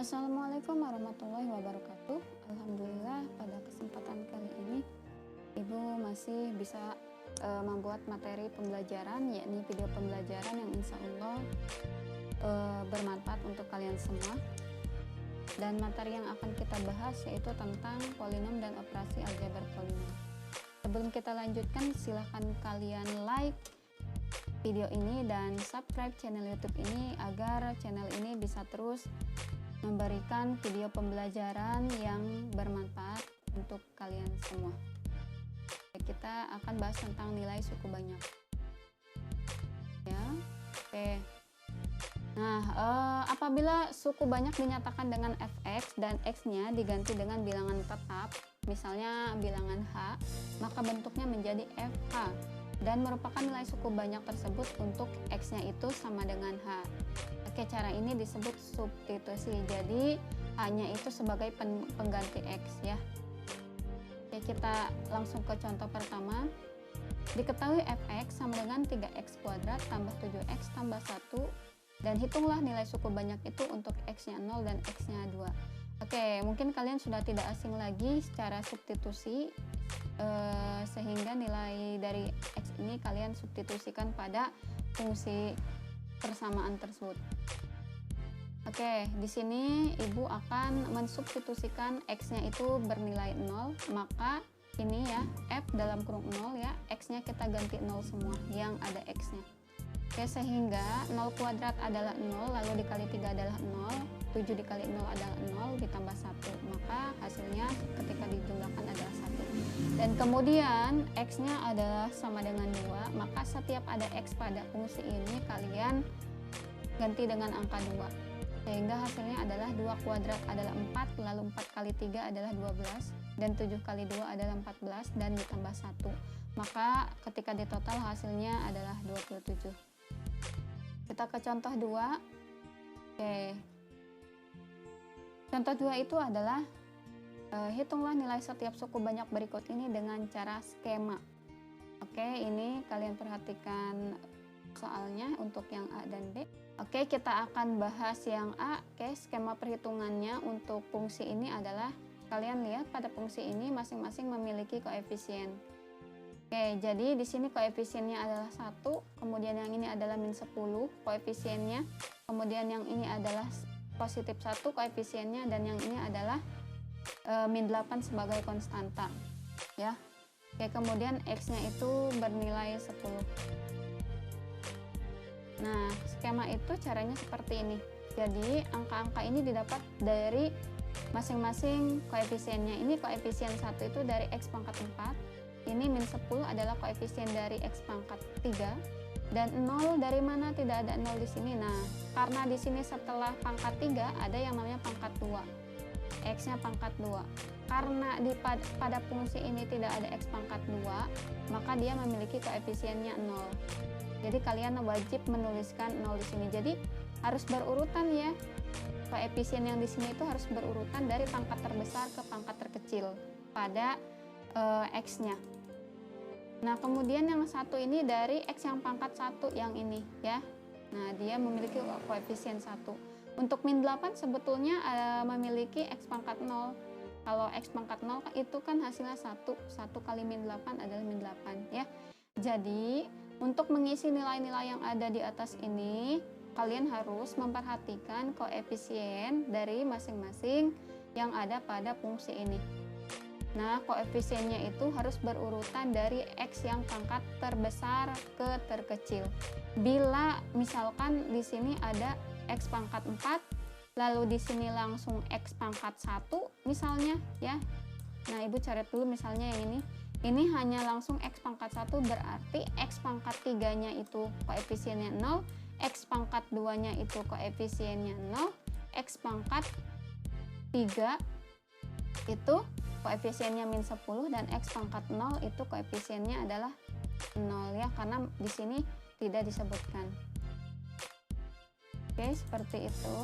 Assalamualaikum warahmatullahi wabarakatuh. Alhamdulillah pada kesempatan kali ini Ibu masih bisa membuat materi pembelajaran, yakni video pembelajaran yang insya Allah bermanfaat untuk kalian semua. Dan materi yang akan kita bahas yaitu tentang polinom dan operasi aljabar polinom. Sebelum kita lanjutkan, silahkan kalian like video ini dan subscribe channel YouTube ini agar channel ini bisa terus memberikan video pembelajaran yang bermanfaat untuk kalian semua. Kita akan bahas tentang nilai suku banyak. Ya, oke. Nah, apabila suku banyak dinyatakan dengan fx dan x-nya diganti dengan bilangan tetap, misalnya bilangan h, maka bentuknya menjadi fh dan merupakan nilai suku banyak tersebut untuk x-nya itu sama dengan h. Oke, cara ini disebut substitusi. Jadi hanya itu sebagai pengganti x ya. Oke, kita langsung ke contoh pertama. Diketahui fx sama dengan 3x kuadrat tambah 7x tambah 1 dan hitunglah nilai suku banyak itu untuk x-nya 0 dan x-nya 2. Oke, mungkin kalian sudah tidak asing lagi secara substitusi, sehingga nilai dari x ini kalian substitusikan pada fungsi persamaan tersebut. Oke, di sini Ibu akan mensubstitusikan x-nya itu bernilai 0, maka ini ya, f dalam kurung 0 ya, x-nya kita ganti 0 semua yang ada x-nya. Oke, sehingga 0 kuadrat adalah 0, lalu dikali 3 adalah 0, 7 dikali 0 adalah 0, ditambah 1, maka hasilnya ketika dijumlahkan adalah 1. Dan kemudian x-nya adalah sama dengan 2, maka setiap ada x pada fungsi ini kalian ganti dengan angka 2. Sehingga hasilnya adalah 2 kuadrat adalah 4, lalu 4 kali 3 adalah 12, dan 7 kali 2 adalah 14, dan ditambah 1. Maka ketika ditotal hasilnya adalah 27. Kita ke contoh 2. Oke. Contoh 2 itu adalah hitunglah nilai setiap suku banyak berikut ini dengan cara skema. Oke, ini kalian perhatikan soalnya untuk yang A dan B. Oke, kita akan bahas yang A. Oke, skema perhitungannya untuk fungsi ini adalah kalian lihat pada fungsi ini masing-masing memiliki koefisien. Oke, jadi di sini koefisiennya adalah 1, kemudian yang ini adalah min 10 koefisiennya, kemudian yang ini adalah positif 1 koefisiennya, dan yang ini adalah min 8 sebagai konstanta ya. Oke, kemudian x-nya itu bernilai 10. Nah, skema itu caranya seperti ini. Jadi angka-angka ini didapat dari masing-masing koefisiennya. Ini koefisien 1 itu dari x pangkat 4, ini min 10 adalah koefisien dari x pangkat 3, dan 0 dari mana? Tidak ada 0 di sini. Nah, karena di sini setelah pangkat 3 ada yang namanya pangkat 2, x-nya pangkat 2. Karena pada fungsi ini tidak ada x pangkat 2, maka dia memiliki koefisiennya 0. Jadi kalian wajib menuliskan 0 di sini. Jadi harus berurutan ya. Koefisien yang di sini itu harus berurutan dari pangkat terbesar ke pangkat terkecil pada x-nya. Nah, kemudian yang satu ini dari x yang pangkat 1 yang ini ya. Nah, dia memiliki koefisien 1. Untuk min 8 sebetulnya memiliki x pangkat 0. Kalau x pangkat 0 itu kan hasilnya 1. 1 kali min 8 adalah min 8 ya. Jadi, untuk mengisi nilai-nilai yang ada di atas ini, kalian harus memperhatikan koefisien dari masing-masing yang ada pada fungsi ini. Nah, koefisiennya itu harus berurutan dari x yang pangkat terbesar ke terkecil. Bila misalkan di sini ada x pangkat 4, lalu di sini langsung x pangkat 1 misalnya ya. Nah, Ibu coret dulu misalnya yang ini. Ini hanya langsung x pangkat 1, berarti x pangkat 3-nya itu koefisiennya 0, x pangkat 2-nya itu koefisiennya 0, x pangkat 3 itu koefisiennya min 10, dan x pangkat 0 itu koefisiennya adalah 0 ya, karena di sini tidak disebutkan. Oke, seperti itu.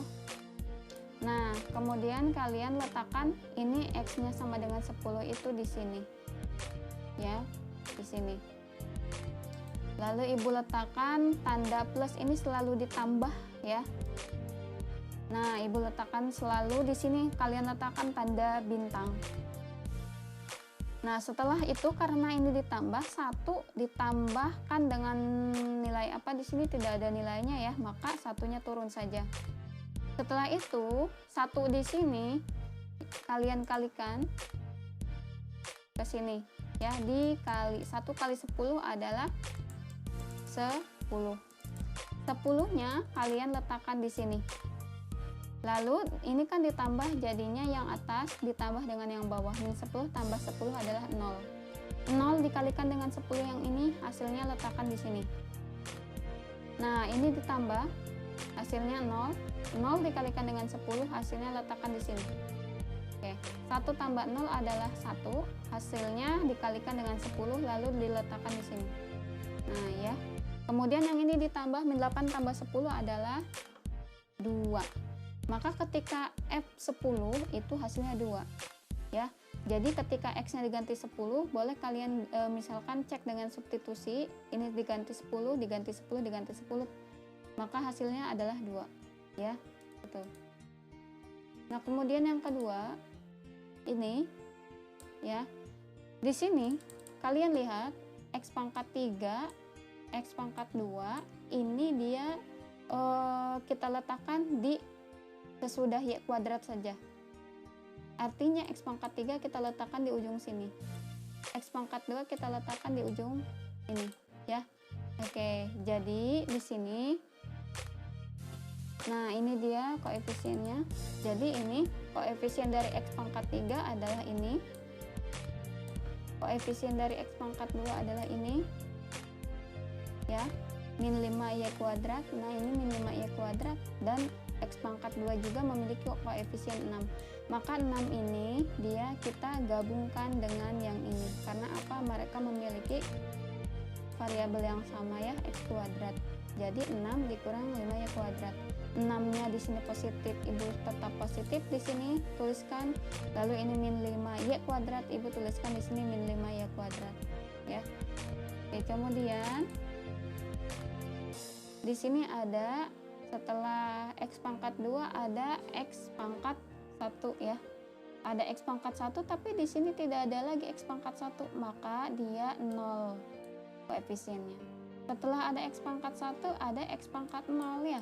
Nah, kemudian kalian letakkan ini x-nya sama dengan 10 itu di sini. Ya, di sini. Lalu Ibu letakkan tanda plus ini selalu ditambah ya. Nah, Ibu letakkan selalu di sini, kalian letakkan tanda bintang. Nah, setelah itu karena ini ditambah 1 ditambahkan dengan nilai apa di sini tidak ada nilainya ya, maka satunya turun saja. Setelah itu 1 di sini kalian kalikan ke sini ya, dikali 1 kali 10 adalah 10. 10-nya kalian letakkan di sini. Lalu ini kan ditambah, jadinya yang atas ditambah dengan yang bawah. Min 10 tambah 10 adalah 0. 0 dikalikan dengan 10 yang ini, hasilnya letakkan di sini. Nah, ini ditambah, hasilnya 0. 0 dikalikan dengan 10, hasilnya letakkan di sini. Oke, 1 tambah 0 adalah 1, hasilnya dikalikan dengan 10 lalu diletakkan di sini. Nah, ya. Kemudian yang ini ditambah, min 8 tambah 10 adalah 2. Maka ketika F10 itu hasilnya 2 ya. Jadi ketika X-nya diganti 10, boleh kalian misalkan cek dengan substitusi, ini diganti 10, diganti 10, diganti 10, maka hasilnya adalah 2 ya. Betul. Nah, kemudian yang kedua ini ya. Di sini kalian lihat X pangkat 3, X pangkat 2, ini dia kita letakkan di sesudah Y kuadrat saja. Artinya X pangkat 3 kita letakkan di ujung sini. X pangkat 2 kita letakkan di ujung ini ya. Oke, jadi di sini nah ini dia koefisiennya. Jadi ini koefisien dari X pangkat 3 adalah ini. Koefisien dari X pangkat 2 adalah ini. Ya, min 5Y kuadrat. Nah, ini min 5Y kuadrat dan X pangkat 2 juga memiliki koefisien 6. Maka 6 ini dia kita gabungkan dengan yang ini. Karena apa? Mereka memiliki variabel yang sama ya, X kuadrat. Jadi 6 dikurang 5Y kuadrat. 6-nya di sini positif, Ibu tetap positif di sini tuliskan. Lalu ini min 5Y kuadrat, Ibu tuliskan di sini min 5Y kuadrat ya. Oke, kemudian di sini ada setelah X pangkat 2 ada X pangkat 1 ya. Ada X pangkat 1 tapi di sini tidak ada lagi X pangkat 1, maka dia 0 koefisiennya. Setelah ada X pangkat 1 ada X pangkat 0 ya.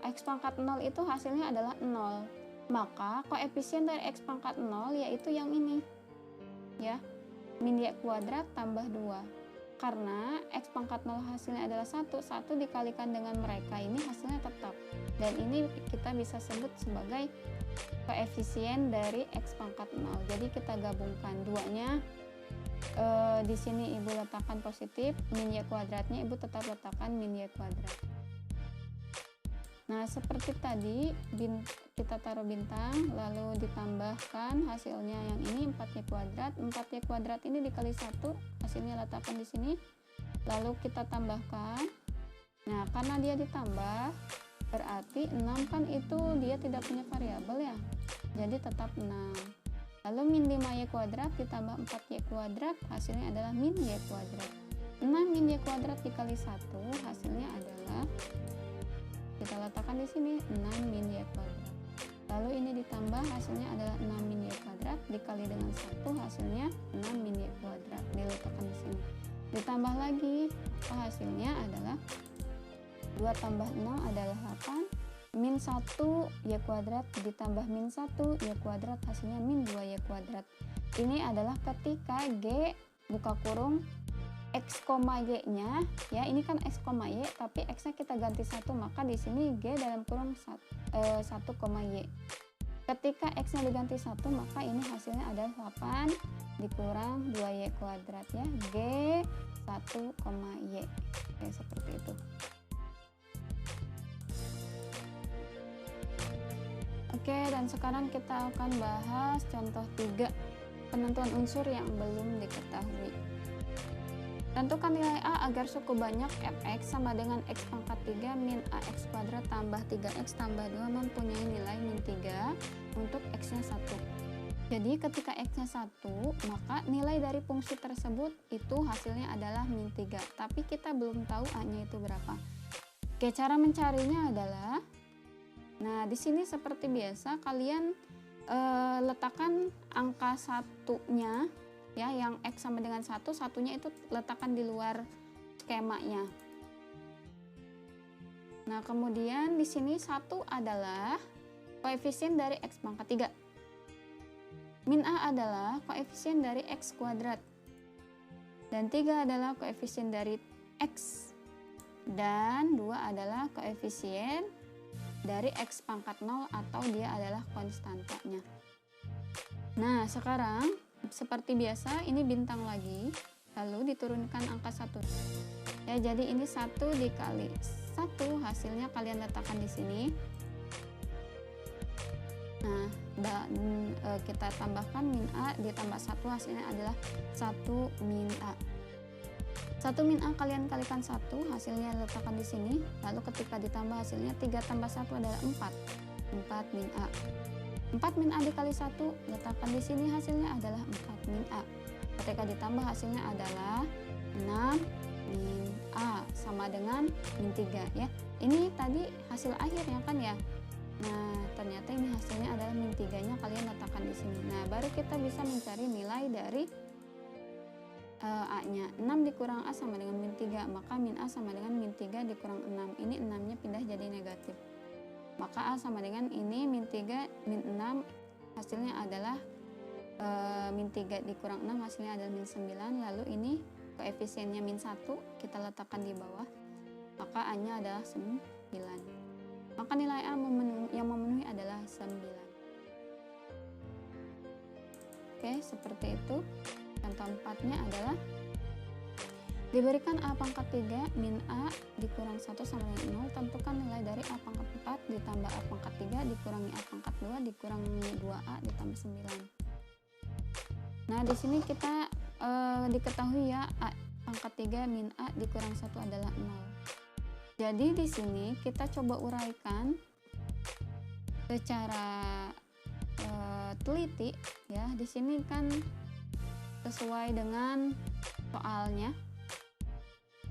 X pangkat 0 itu hasilnya adalah 0. Maka koefisien dari X pangkat 0 yaitu yang ini. Ya. Min Y kuadrat tambah 2. Karena X pangkat 0 hasilnya adalah 1, 1 dikalikan dengan mereka ini hasilnya tetap. Dan ini kita bisa sebut sebagai koefisien dari X pangkat 0. Jadi kita gabungkan duanya. Di sini Ibu letakkan positif, min Y kuadratnya Ibu tetap letakkan min Y kuadrat. Nah, seperti tadi kita taruh bintang lalu ditambahkan hasilnya yang ini 4Y kuadrat. 4Y kuadrat ini dikali 1, hasilnya letakkan di sini. Lalu kita tambahkan. Nah, karena dia ditambah berarti 6 kan itu dia tidak punya variabel ya. Jadi tetap 6. Lalu min 5Y kuadrat ditambah 4Y kuadrat hasilnya adalah min Y kuadrat. 6 min Y kuadrat dikali 1 hasilnya adalah, kita letakkan di sini 6 min Y kuadrat. Lalu ini ditambah hasilnya adalah 6 min Y kuadrat dikali dengan 1 hasilnya 6 min Y kuadrat. Diletakkan di sini. Ditambah lagi hasilnya adalah 2 tambah 0 adalah 8. Min 1 Y kuadrat ditambah min 1 Y kuadrat hasilnya min 2 Y kuadrat. Ini adalah ketika G buka kurung X, Y nya ya, ini kan X, Y tapi X nya kita ganti 1, maka di sini G dalam kurung 1, Y. Ketika X nya diganti 1 maka ini hasilnya adalah 8 dikurang 2Y kuadrat ya, G 1, Y. Oke, seperti itu. Oke, dan sekarang kita akan bahas contoh 3, penentuan unsur yang belum diketahui. Tentukan nilai A agar suku banyak fx sama dengan x pangkat 3 min ax kuadrat tambah 3x tambah 2 mempunyai nilai min 3 untuk x-nya 1. Jadi ketika x-nya 1, maka nilai dari fungsi tersebut itu hasilnya adalah min 3. Tapi kita belum tahu A-nya itu berapa. Oke, cara mencarinya adalah Nah, di sini seperti biasa kalian letakkan angka satunya ya, yang X sama dengan 1, satunya itu letakkan di luar skemanya. Nah, kemudian di sini 1 adalah koefisien dari X pangkat 3. Min A adalah koefisien dari X kuadrat. Dan 3 adalah koefisien dari X. Dan 2 adalah koefisien dari X pangkat 0 atau dia adalah konstantanya. Nah, sekarang seperti biasa ini bintang lagi, lalu diturunkan angka 1. Ya, jadi ini 1 dikali 1, hasilnya kalian letakkan di sini. Nah, kita tambahkan min A ditambah 1, hasilnya adalah 1 min A. 1 min A kalian kalikan 1, hasilnya letakkan di sini. Lalu ketika ditambah hasilnya 3 tambah 1 adalah 4. 4 min A. 4 min A dikali 1, letakkan di sini, hasilnya adalah 4 min A. Ketika ditambah hasilnya adalah 6 min A sama dengan min 3 ya. Ini tadi hasil akhirnya kan ya. Nah, ternyata ini hasilnya adalah min 3-nya kalian letakkan di sini. Nah, baru kita bisa mencari nilai dari A-nya. 6 dikurang A sama dengan min 3, maka min A sama dengan min 3 dikurang 6. Ini 6-nya pindah jadi negatif. Maka A sama dengan ini min 3 min 6, hasilnya adalah min 3 dikurang 6, hasilnya adalah min 9. Lalu ini koefisiennya min 1 kita letakkan di bawah, maka A-nya adalah 9. Maka nilai A yang memenuhi adalah 9. Oke, seperti itu. Contoh 4-nya adalah diberikan A pangkat 3 min A dikurang 1 sama dengan 0, tentukan nilai dari A pangkat 4 ditambah A pangkat 3 dikurangi A pangkat 2 dikurangi 2A ditambah 9. Nah, di sini kita diketahui ya A pangkat 3 min A dikurang 1 adalah 0. Jadi di sini kita coba uraikan secara teliti ya. Di sini kan sesuai dengan soalnya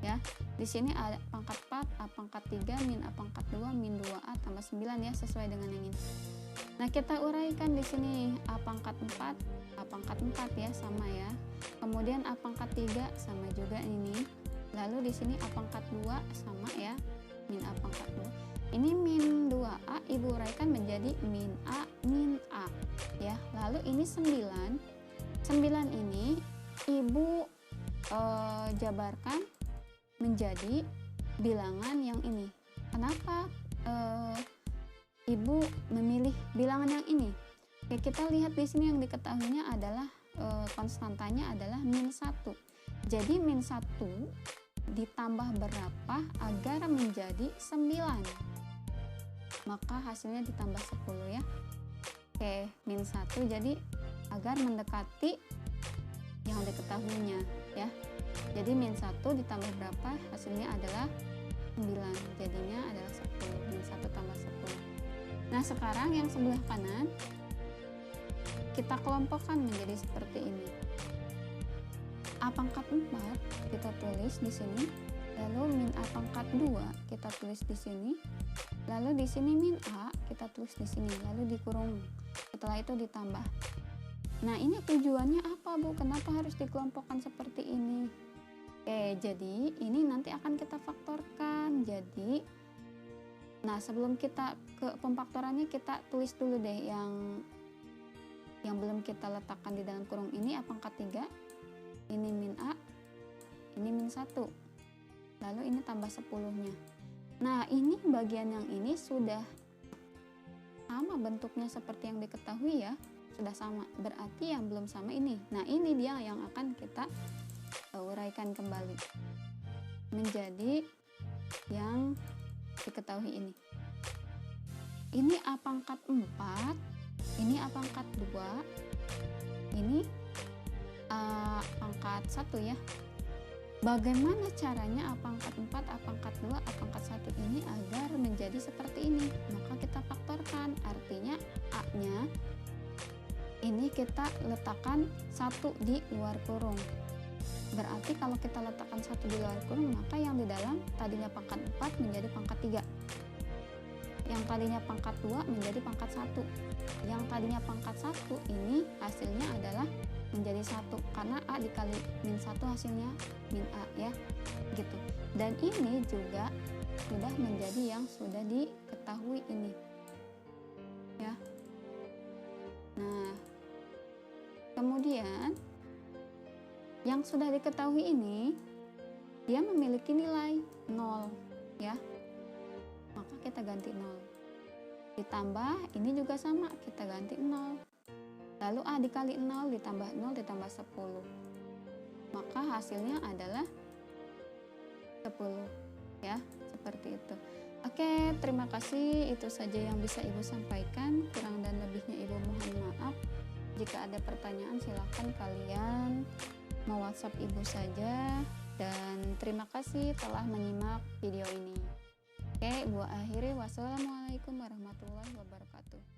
ya. Di sini A pangkat 4, A pangkat 3 min A pangkat 2 min 2A tambah 9 ya, sesuai dengan yang ini. Nah, kita uraikan di sini A pangkat 4, A pangkat 4 ya, sama ya. Kemudian A pangkat 3 sama juga ini. Lalu di sini A pangkat 2 sama ya, min A pangkat 2. Ini min 2A ibu uraikan menjadi min A ya. Lalu ini 9. 9 ini ibu jabarkan menjadi bilangan yang ini. Kenapa ibu memilih bilangan yang ini? Oke, kita lihat di sini yang diketahuinya adalah konstantanya adalah min 1. Jadi min 1 ditambah berapa agar menjadi 9? Maka hasilnya ditambah 10 ya. Oke, min 1 jadi agar mendekati yang diketahuinya ya. Jadi min 1 ditambah berapa, hasilnya adalah 9, jadinya adalah 10. Min 1 tambah 10. Nah, sekarang yang sebelah kanan kita kelompokkan menjadi seperti ini. A pangkat 4 kita tulis di sini, lalu min A pangkat 2 kita tulis di sini, lalu di sini min A kita tulis di sini, lalu dikurung. Setelah itu ditambah. Nah, ini tujuannya apa, Bu? Kenapa harus dikelompokkan seperti ini? Oke, jadi ini nanti akan kita faktorkan. Jadi, nah sebelum kita ke pemfaktorannya, kita tulis dulu deh yang belum kita letakkan di dalam kurung ini. A pangkat 3, ini min A, ini min 1, lalu ini tambah 10-nya. Nah, ini bagian yang ini sudah sama bentuknya seperti yang diketahui ya, sudah sama. Berarti yang belum sama ini. Nah, ini dia yang akan kita uraikan kembali menjadi yang diketahui ini. Ini A pangkat 4, ini A pangkat 2, ini A pangkat 1 ya. Bagaimana caranya A pangkat 4, A pangkat 2, A pangkat 1 ini agar menjadi seperti ini? Maka kita faktorkan, artinya A-nya ini kita letakkan 1 di luar kurung. Berarti kalau kita letakkan 1 di luar kurung, maka yang di dalam tadinya pangkat 4 menjadi pangkat 3. yang tadinya pangkat 2 menjadi pangkat 1. Yang tadinya pangkat 1 ini hasilnya adalah menjadi 1 karena A dikali min 1 hasilnya min A ya. Gitu. Dan ini juga sudah menjadi yang sudah diketahui ini. Ya. Nah, kemudian yang sudah diketahui ini dia memiliki nilai 0 ya. Maka kita ganti 0. Ditambah ini juga sama, kita ganti 0. Lalu A dikali 0 ditambah 0 ditambah 10. Maka hasilnya adalah 10 ya, seperti itu. Oke, terima kasih. Itu saja yang bisa Ibu sampaikan. Kurang dan lebihnya Ibu mohon maaf. Jika ada pertanyaan silahkan kalian mau WhatsApp Ibu saja. Dan terima kasih telah menyimak video ini. Oke, Ibu akhiri. Wassalamualaikum warahmatullahi wabarakatuh.